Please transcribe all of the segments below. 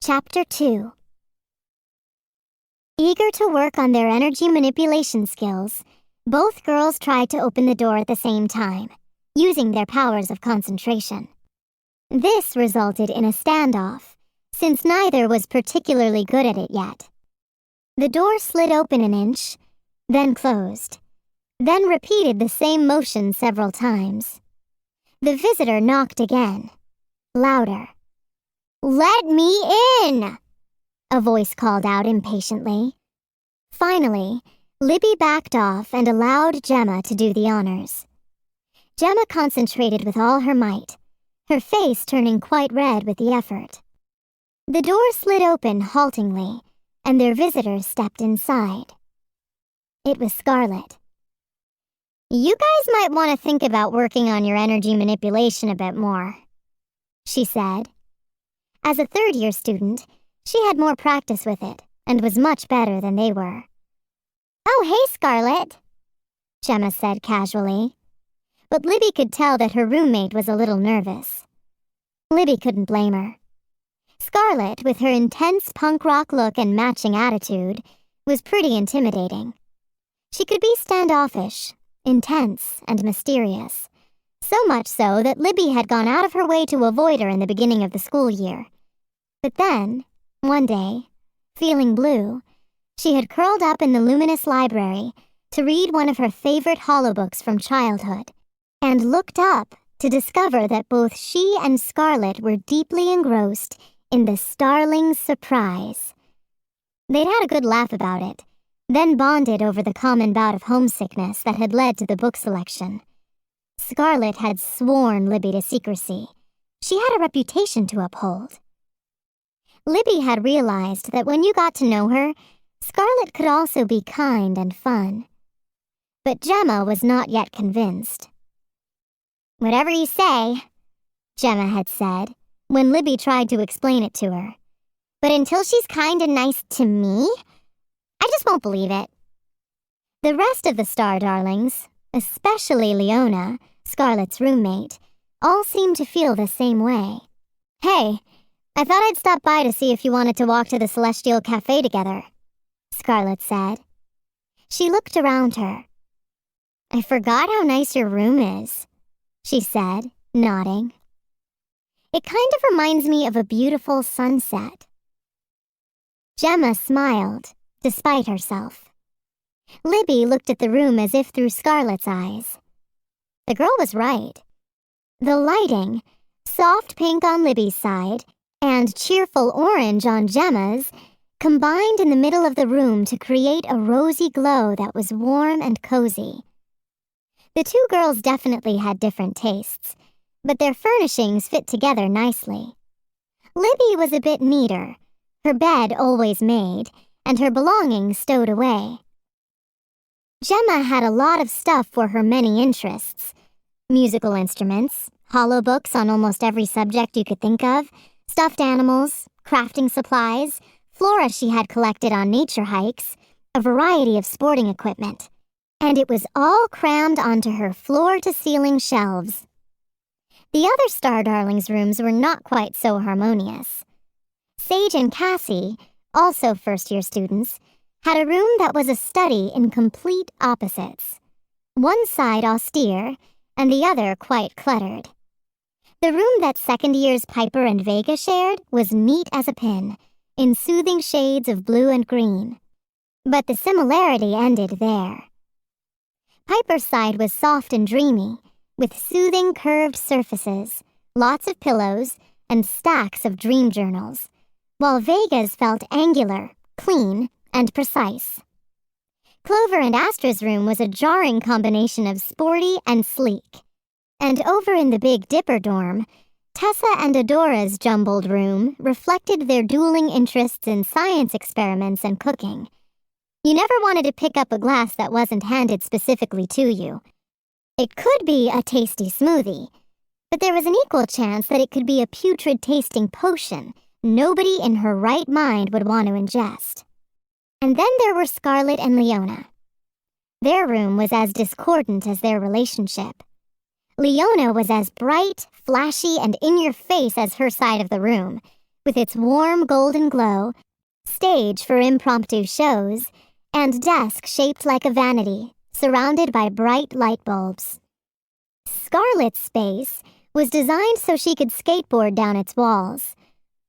Chapter 2. Eager to work on their energy manipulation skills, both girls tried to open the door at the same time, using their powers of concentration. This resulted in a standoff, since neither was particularly good at it yet. The door slid open an inch, then closed, then repeated the same motion several times. The visitor knocked again, louder. "Let me in!" a voice called out impatiently. Finally, Libby backed off and allowed Gemma to do the honors. Gemma concentrated with all her might, her face turning quite red with the effort. The door slid open haltingly, and their visitor stepped inside. It was Scarlett. "You guys might want to think about working on your energy manipulation a bit more," she said. As a third-year student, she had more practice with it and was much better than they were. "Oh, hey, Scarlett," Gemma said casually. But Libby could tell that her roommate was a little nervous. Libby couldn't blame her. Scarlett, with her intense punk rock look and matching attitude, was pretty intimidating. She could be standoffish, intense, and mysterious, so much so that Libby had gone out of her way to avoid her in the beginning of the school year. But then, one day, feeling blue, she had curled up in the luminous library to read one of her favorite holobooks from childhood, and looked up to discover that both she and Scarlett were deeply engrossed in the Darlings' surprise. They'd had a good laugh about it, then bonded over the common bout of homesickness that had led to the book selection. Scarlett had sworn Libby to secrecy. She had a reputation to uphold. Libby had realized that when you got to know her, Scarlett could also be kind and fun. But Gemma was not yet convinced. "Whatever you say," Gemma had said, when Libby tried to explain it to her. "But until she's kind and nice to me, I just won't believe it." The rest of the Star Darlings, especially Leona, Scarlett's roommate, all seemed to feel the same way. "Hey, I thought I'd stop by to see if you wanted to walk to the Celestial Café together," Scarlett said. She looked around her. "I forgot how nice your room is," she said, nodding. "It kind of reminds me of a beautiful sunset." Gemma smiled, despite herself. Libby looked at the room as if through Scarlett's eyes. The girl was right. The lighting, soft pink on Libby's side, and cheerful orange on Gemma's, combined in the middle of the room to create a rosy glow that was warm and cozy. The two girls definitely had different tastes, but their furnishings fit together nicely. Libby was a bit neater, her bed always made, and her belongings stowed away. Gemma had a lot of stuff for her many interests: musical instruments, holobooks on almost every subject you could think of, stuffed animals, crafting supplies, flora she had collected on nature hikes, a variety of sporting equipment, and it was all crammed onto her floor-to-ceiling shelves. The other Star Darlings' rooms were not quite so harmonious. Sage and Cassie, also first-year students, had a room that was a study in complete opposites. One side austere, and the other quite cluttered. The room that second years Piper and Vega shared was neat as a pin, in soothing shades of blue and green. But the similarity ended there. Piper's side was soft and dreamy, with soothing curved surfaces, lots of pillows, and stacks of dream journals, while Vega's felt angular, clean, and precise. Clover and Astra's room was a jarring combination of sporty and sleek. And over in the Big Dipper dorm, Tessa and Adora's jumbled room reflected their dueling interests in science experiments and cooking. You never wanted to pick up a glass that wasn't handed specifically to you. It could be a tasty smoothie, but there was an equal chance that it could be a putrid-tasting potion nobody in her right mind would want to ingest. And then there were Scarlett and Leona. Their room was as discordant as their relationship. Leona was as bright, flashy, and in-your-face as her side of the room, with its warm golden glow, stage for impromptu shows, and desk shaped like a vanity, surrounded by bright light bulbs. Scarlett's space was designed so she could skateboard down its walls.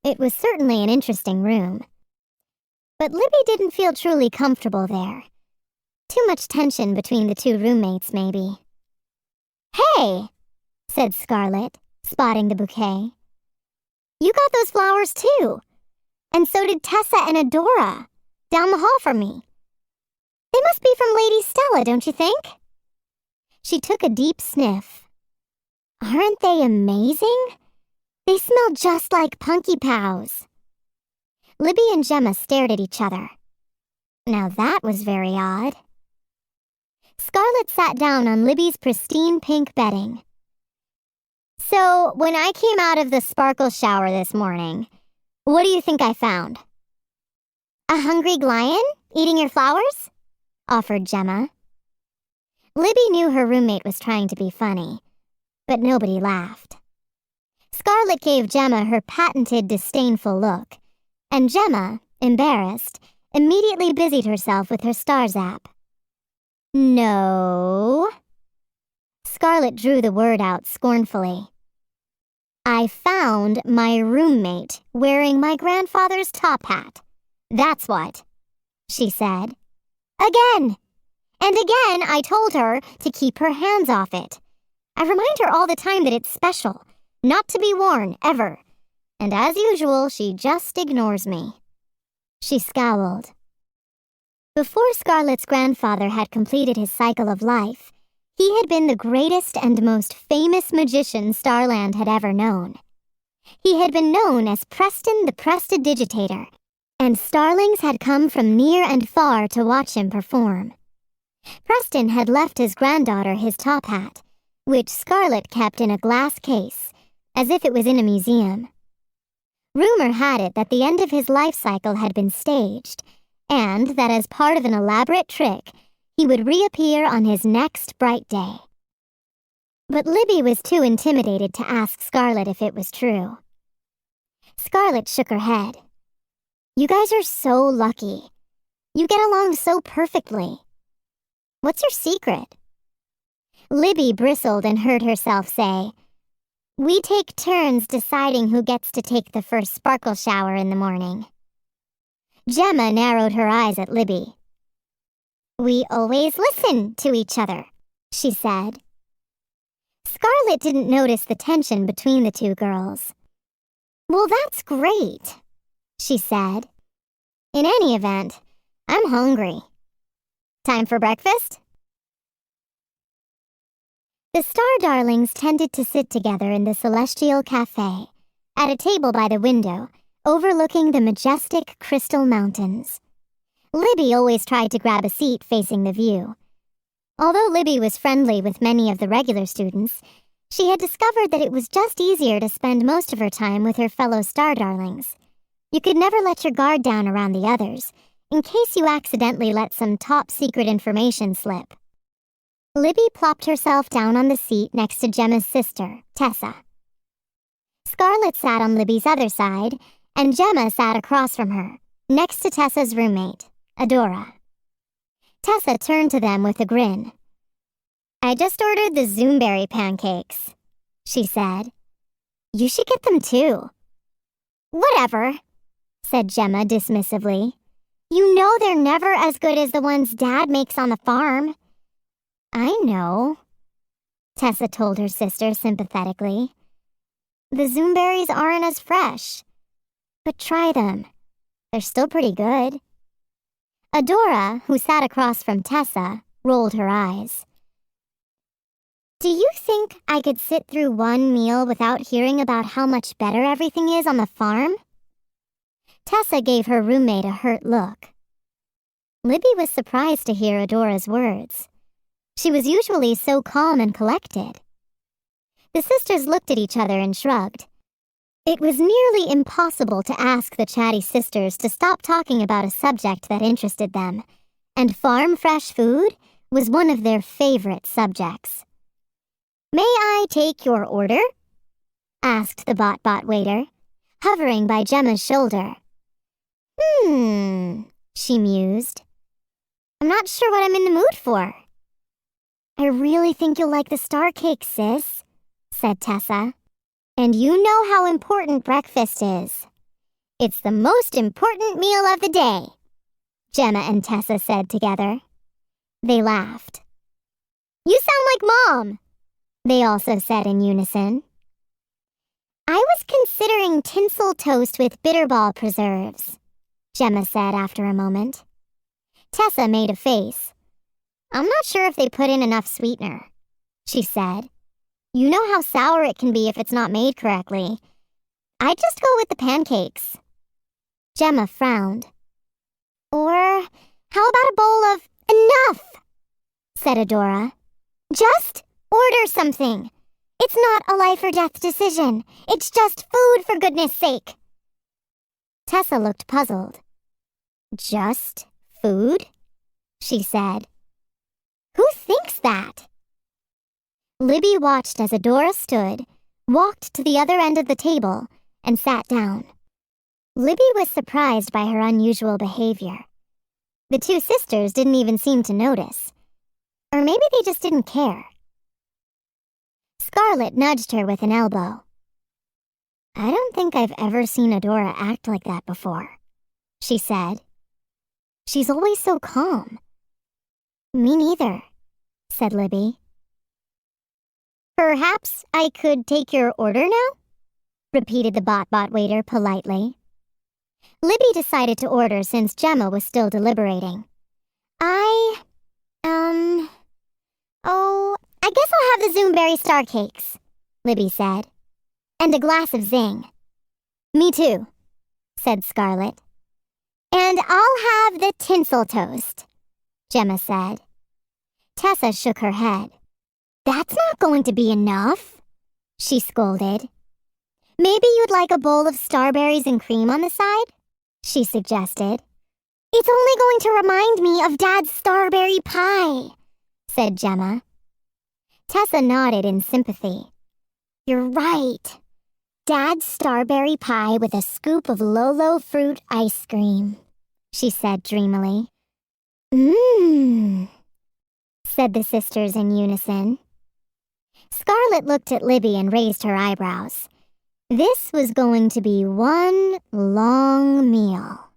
It was certainly an interesting room. But Libby didn't feel truly comfortable there. Too much tension between the two roommates, maybe. "Hey," said Scarlett, spotting the bouquet. "You got those flowers too. And so did Tessa and Adora, down the hall from me. They must be from Lady Stella, don't you think?" She took a deep sniff. "Aren't they amazing? They smell just like Punky Pows." Libby and Gemma stared at each other. Now that was very odd. Scarlett sat down on Libby's pristine pink bedding. "So, when I came out of the sparkle shower this morning, what do you think I found?" "A hungry lion eating your flowers?" offered Gemma. Libby knew her roommate was trying to be funny, but nobody laughed. Scarlett gave Gemma her patented disdainful look, and Gemma, embarrassed, immediately busied herself with her Stars app. "No." Scarlett drew the word out scornfully. "I found my roommate wearing my grandfather's top hat. That's what," she said. "Again! And again I told her to keep her hands off it. I remind her all the time that it's special, not to be worn, ever. And as usual, she just ignores me." She scowled. Before Scarlett's grandfather had completed his cycle of life, he had been the greatest and most famous magician Starland had ever known. He had been known as Preston the Prestidigitator, and starlings had come from near and far to watch him perform. Preston had left his granddaughter his top hat, which Scarlett kept in a glass case, as if it was in a museum. Rumor had it that the end of his life cycle had been staged, and that as part of an elaborate trick, he would reappear on his next bright day. But Libby was too intimidated to ask Scarlett if it was true. Scarlett shook her head. "You guys are so lucky. You get along so perfectly. What's your secret?" Libby bristled and heard herself say, "We take turns deciding who gets to take the first sparkle shower in the morning." Gemma narrowed her eyes at Libby. "We always listen to each other," she said. Scarlett didn't notice the tension between the two girls. "Well, that's great," she said. "In any event, I'm hungry. Time for breakfast?" The Star Darlings tended to sit together in the Celestial Café, at a table by the window, overlooking the majestic Crystal Mountains. Libby always tried to grab a seat facing the view. Although Libby was friendly with many of the regular students, she had discovered that it was just easier to spend most of her time with her fellow Star Darlings. You could never let your guard down around the others, in case you accidentally let some top-secret information slip. Libby plopped herself down on the seat next to Gemma's sister, Tessa. Scarlett sat on Libby's other side, and Gemma sat across from her, next to Tessa's roommate, Adora. Tessa turned to them with a grin. "I just ordered the Zoomberry pancakes," she said. "You should get them too." "Whatever," said Gemma dismissively. "You know they're never as good as the ones Dad makes on the farm." "I know," Tessa told her sister sympathetically. "The Zoomberries aren't as fresh. But try them. They're still pretty good." Adora, who sat across from Tessa, rolled her eyes. "Do you think I could sit through one meal without hearing about how much better everything is on the farm?" Tessa gave her roommate a hurt look. Libby was surprised to hear Adora's words. She was usually so calm and collected. The sisters looked at each other and shrugged. It was nearly impossible to ask the chatty sisters to stop talking about a subject that interested them, and farm-fresh food was one of their favorite subjects. "May I take your order?" asked the bot waiter. hovering by Gemma's shoulder. She mused. I'm not sure what I'm in the mood for. I really think you'll like the star cake, sis, said Tessa. And you know how important breakfast is. It's the most important meal of the day, Gemma and Tessa said together. They laughed. You sound like Mom, they also said in unison. I was considering tinsel toast with bitterball preserves, Gemma said after a moment. Tessa made a face. I'm not sure if they put in enough sweetener, she said. You know how sour it can be if it's not made correctly. I'd just go with the pancakes. Gemma frowned. Or how about a bowl of enough, said Adora. Just order something. It's not a life or death decision. It's just food, for goodness sake. Tessa looked puzzled. Just food? She said. Who thinks that? Libby watched as Adora stood, walked to the other end of the table, and sat down. Libby was surprised by her unusual behavior. The two sisters didn't even seem to notice. Or maybe they just didn't care. Scarlett nudged her with an elbow. I don't think I've ever seen Adora act like that before, she said. She's always so calm. Me neither, said Libby. Perhaps I could take your order now? Repeated the bot waiter politely. Libby decided to order since Gemma was still deliberating. I guess I'll have the Zoomberry star cakes, Libby said. And a glass of Zing. Me too, said Scarlett. And I'll have the tinsel toast, Gemma said. Tessa shook her head. That's not going to be enough, she scolded. Maybe you'd like a bowl of starberries and cream on the side, she suggested. It's only going to remind me of Dad's starberry pie, said Gemma. Tessa nodded in sympathy. You're right. Dad's starberry pie with a scoop of Lolo fruit ice cream, she said dreamily. Said the sisters in unison. Scarlett looked at Libby and raised her eyebrows. This was going to be one long meal.